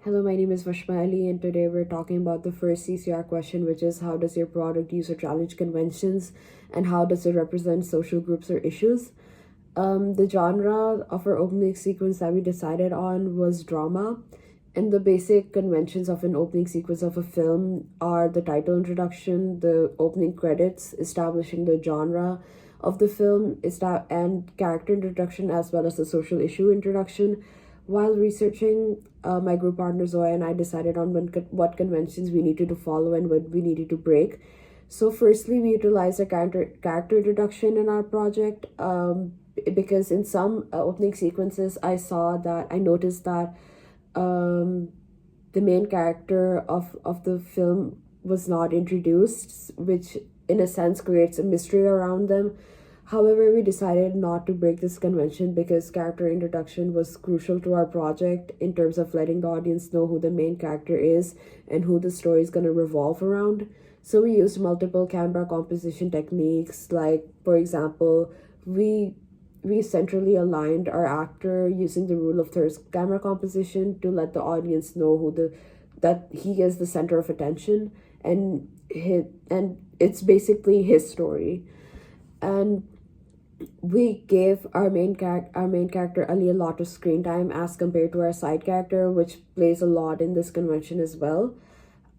Hello, my name is Vashma Ali, and today we're talking about the first CCR question, which is how does your product use or challenge conventions, and how does it represent social groups or issues? The genre of our opening sequence that we decided on was drama, and the basic conventions of an opening sequence of a film are the title introduction, the opening credits, establishing the genre of the film, and character introduction, as well as the social issue introduction. While researching, my group partner Zoya and I decided on what conventions we needed to follow and what we needed to break. So, firstly, we utilized a character introduction in our project, because in some opening sequences, I noticed that um, the main character of the film was not introduced, which in a sense creates a mystery around them. However, we decided not to break this convention because character introduction was crucial to our project in terms of letting the audience know who the main character is and who the story is going to revolve around. So we used multiple camera composition techniques, like for example, we centrally aligned our actor using the rule of third camera composition to let the audience know that he is the center of attention, and it's basically his story. And we gave our main character Ali a lot of screen time as compared to our side character, which plays a lot in this convention as well.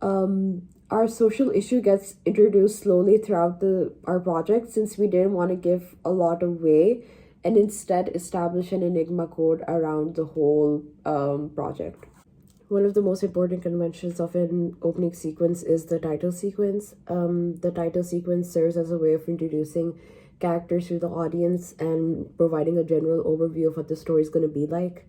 Our social issue gets introduced slowly throughout the our project, since we didn't want to give a lot away and instead establish an enigma code around the whole project. One of the most important conventions of an opening sequence is the title sequence. The title sequence serves as a way of introducing characters to the audience and providing a general overview of what the story is going to be like.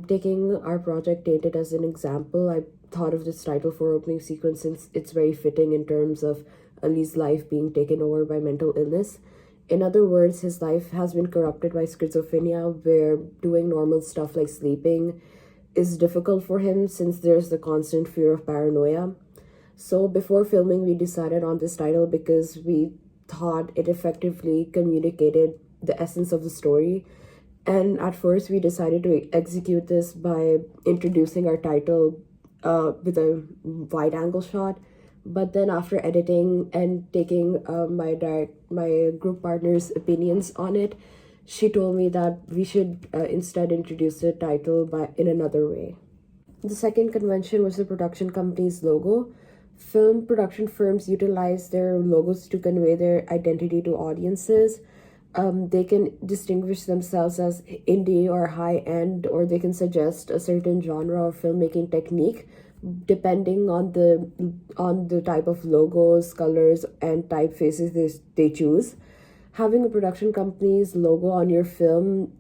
Taking our project Tainted as an example, I thought of this title for opening sequence since it's very fitting in terms of Ali's life being taken over by mental illness. In other words, his life has been corrupted by schizophrenia, where doing normal stuff like sleeping is difficult for him since there's the constant fear of paranoia. So before filming, we decided on this title because we thought it effectively communicated the essence of the story. And at first, we decided to execute this by introducing our title with a wide angle shot. But then, after editing and taking my group partner's opinions on it, she told me that we should instead introduce the title in another way. The second convention was the production company's logo. Film production firms utilize their logos to convey their identity to audiences. They can distinguish themselves as indie or high end, or they can suggest a certain genre or filmmaking technique depending on the type of logos, colors, and typefaces they choose. Having a production company's logo on your film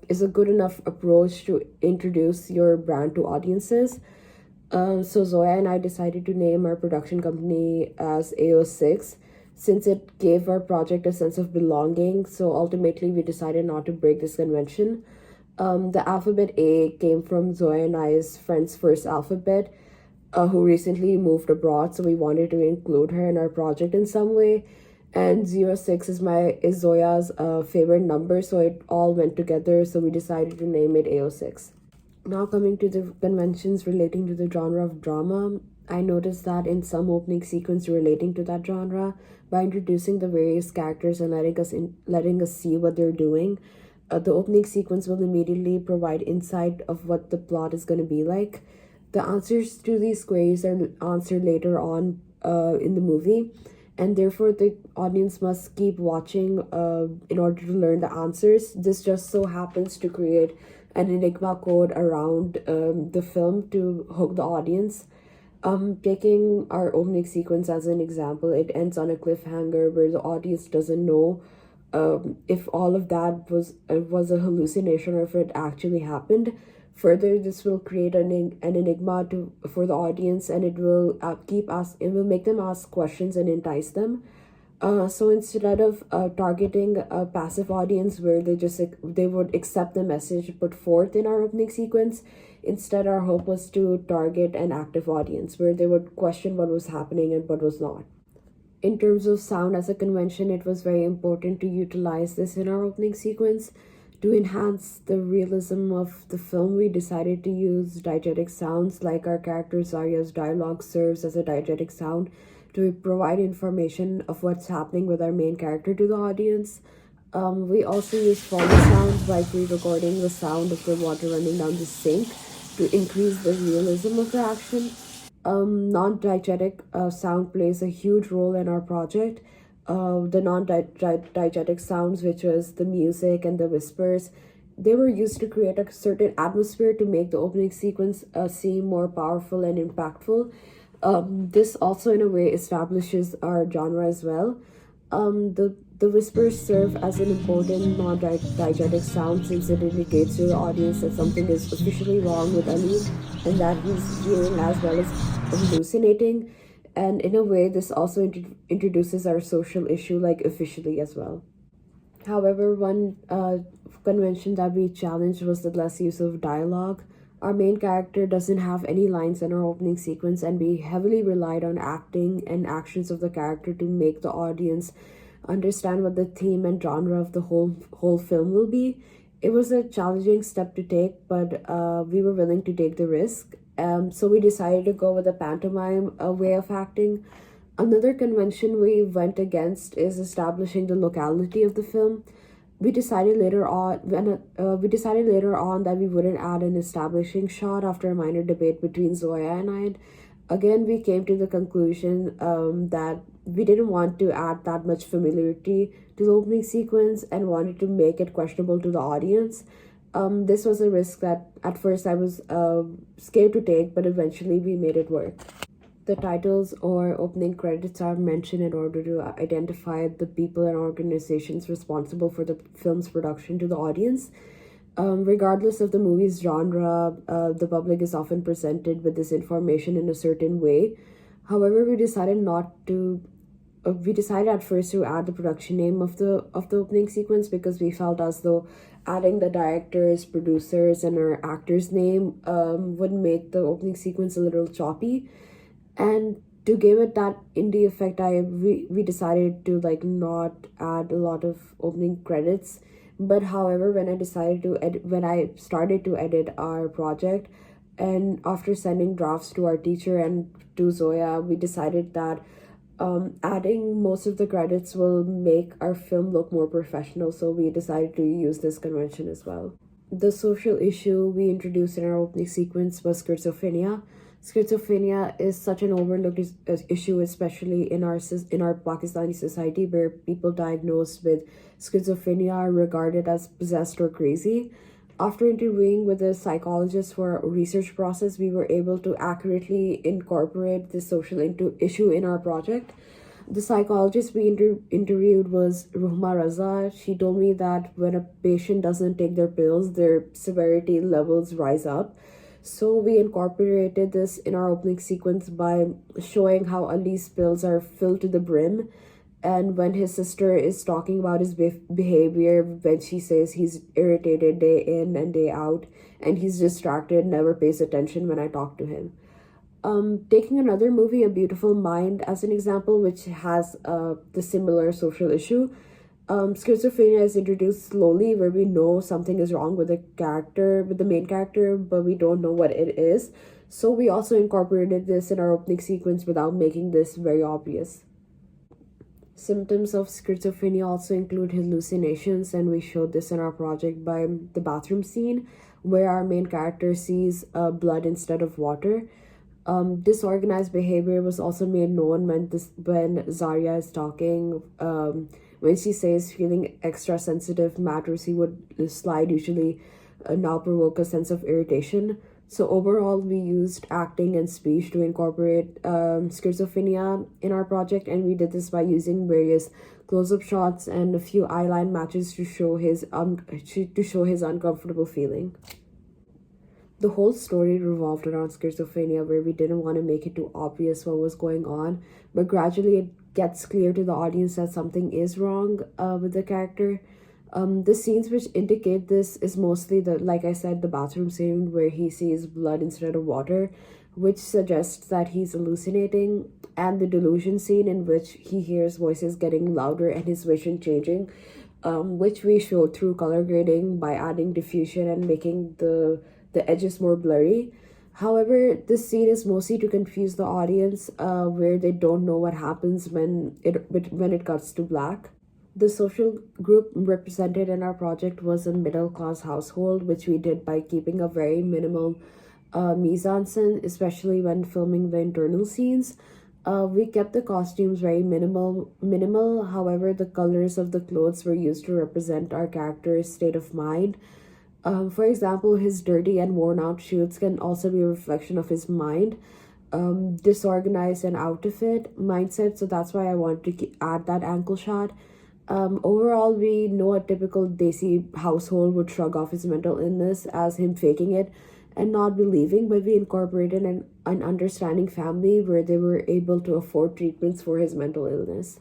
is a good enough approach to introduce your brand to audiences. So Zoya and I decided to name our production company as AO6 since it gave our project a sense of belonging. So ultimately, we decided not to break this convention. The alphabet A came from Zoya and I's friend's first alphabet, who recently moved abroad. So we wanted to include her in our project in some way. And 06 is Zoya's favorite number, so it all went together. So we decided to name it AO6. Now, coming to the conventions relating to the genre of drama, I noticed that in some opening sequence relating to that genre, by introducing the various characters and letting us see what they're doing, the opening sequence will immediately provide insight of what the plot is going to be like. The answers to these queries are answered later on in the movie, and therefore the audience must keep watching in order to learn the answers. This just so happens to create an enigma code around the film to hook the audience. Taking our opening sequence as an example, it ends on a cliffhanger where the audience doesn't know if all of that was a hallucination or if it actually happened. Further, this will create an enigma for the audience, and it will make them ask questions and entice them. So instead of targeting a passive audience where they would accept the message put forth in our opening sequence, instead our hope was to target an active audience where they would question what was happening and what was not. In terms of sound as a convention, it was very important to utilize this in our opening sequence. To enhance the realism of the film, we decided to use diegetic sounds, like our character Zarya's dialogue serves as a diegetic sound to provide information of what's happening with our main character to the audience. We also use foley sounds by pre-recording the sound of the water running down the sink to increase the realism of the action. Non-diegetic sound plays a huge role in our project. The non-diegetic sounds, which was the music and the whispers, they were used to create a certain atmosphere to make the opening sequence seem more powerful and impactful. This also, in a way, establishes our genre as well. The whispers serve as an important non-diegetic sound since it indicates to the audience that something is officially wrong with Ali and that he's hearing as well as hallucinating. And in a way, this also introduces our social issue like officially as well. However, one convention that we challenged was the less use of dialogue. Our main character doesn't have any lines in our opening sequence, and we heavily relied on acting and actions of the character to make the audience understand what the theme and genre of the whole film will be. It was a challenging step to take, but we were willing to take the risk. So we decided to go with a pantomime way of acting. Another convention we went against is establishing the locality of the film. We decided later on that we wouldn't add an establishing shot after a minor debate between Zoya and I. Again, we came to the conclusion that we didn't want to add that much familiarity to the opening sequence and wanted to make it questionable to the audience. This was a risk that at first I was scared to take, but eventually we made it work. The titles or opening credits are mentioned in order to identify the people and organizations responsible for the film's production to the audience. Regardless of the movie's genre, the public is often presented with this information in a certain way. However, we decided at first to add the production name of the opening sequence because we felt as though adding the directors, producers, and our actors' name would make the opening sequence a little choppy. And to give it that indie effect, we decided to like not add a lot of opening credits. But however, when I started to edit our project, and after sending drafts to our teacher and to Zoya, we decided that adding most of the credits will make our film look more professional. So we decided to use this convention as well. The social issue we introduced in our opening sequence was schizophrenia. Schizophrenia is such an overlooked issue, especially in our Pakistani society, where people diagnosed with schizophrenia are regarded as possessed or crazy. After interviewing with a psychologist for a research process, we were able to accurately incorporate this social issue in our project. The psychologist we interviewed was Ruhma Raza. She told me that when a patient doesn't take their pills, their severity levels rise up. So we incorporated this in our opening sequence by showing how Ali's pills are filled to the brim. And when his sister is talking about his behavior, when she says he's irritated day in and day out, and he's distracted, never pays attention when I talk to him. Taking another movie, A Beautiful Mind, as an example, which has the similar social issue. Schizophrenia is introduced slowly, where we know something is wrong with the main character, but we don't know what it is. So we also incorporated this in our opening sequence without making this very obvious. Symptoms of schizophrenia also include hallucinations, and we showed this in our project by the bathroom scene, where our main character sees blood instead of water. Disorganized behavior was also made known when Zarya is talking. When she says feeling extra sensitive matters, he would slide usually now provoke a sense of irritation. So overall, we used acting and speech to incorporate schizophrenia in our project, and we did this by using various close-up shots and a few eyeline matches to show his uncomfortable feeling. The whole story revolved around schizophrenia, where we didn't want to make it too obvious what was going on, but gradually it gets clear to the audience that something is wrong with the character. The scenes which indicate this is mostly like I said, the bathroom scene where he sees blood instead of water, which suggests that he's hallucinating, and the delusion scene in which he hears voices getting louder and his vision changing, which we showed through color grading by adding diffusion and making the edges more blurry. However, this scene is mostly to confuse the audience, where they don't know what happens when it cuts to black. The social group represented in our project was a middle class household, which we did by keeping a very minimal mise en scène, especially when filming the internal scenes. We kept the costumes very minimal. However, the colors of the clothes were used to represent our character's state of mind. For example, his dirty and worn out shoes can also be a reflection of his mind, disorganized and out of it mindset. So that's why I wanted to add that ankle shot. Overall, we know a typical Desi household would shrug off his mental illness as him faking it and not believing, but we incorporated an understanding family where they were able to afford treatments for his mental illness.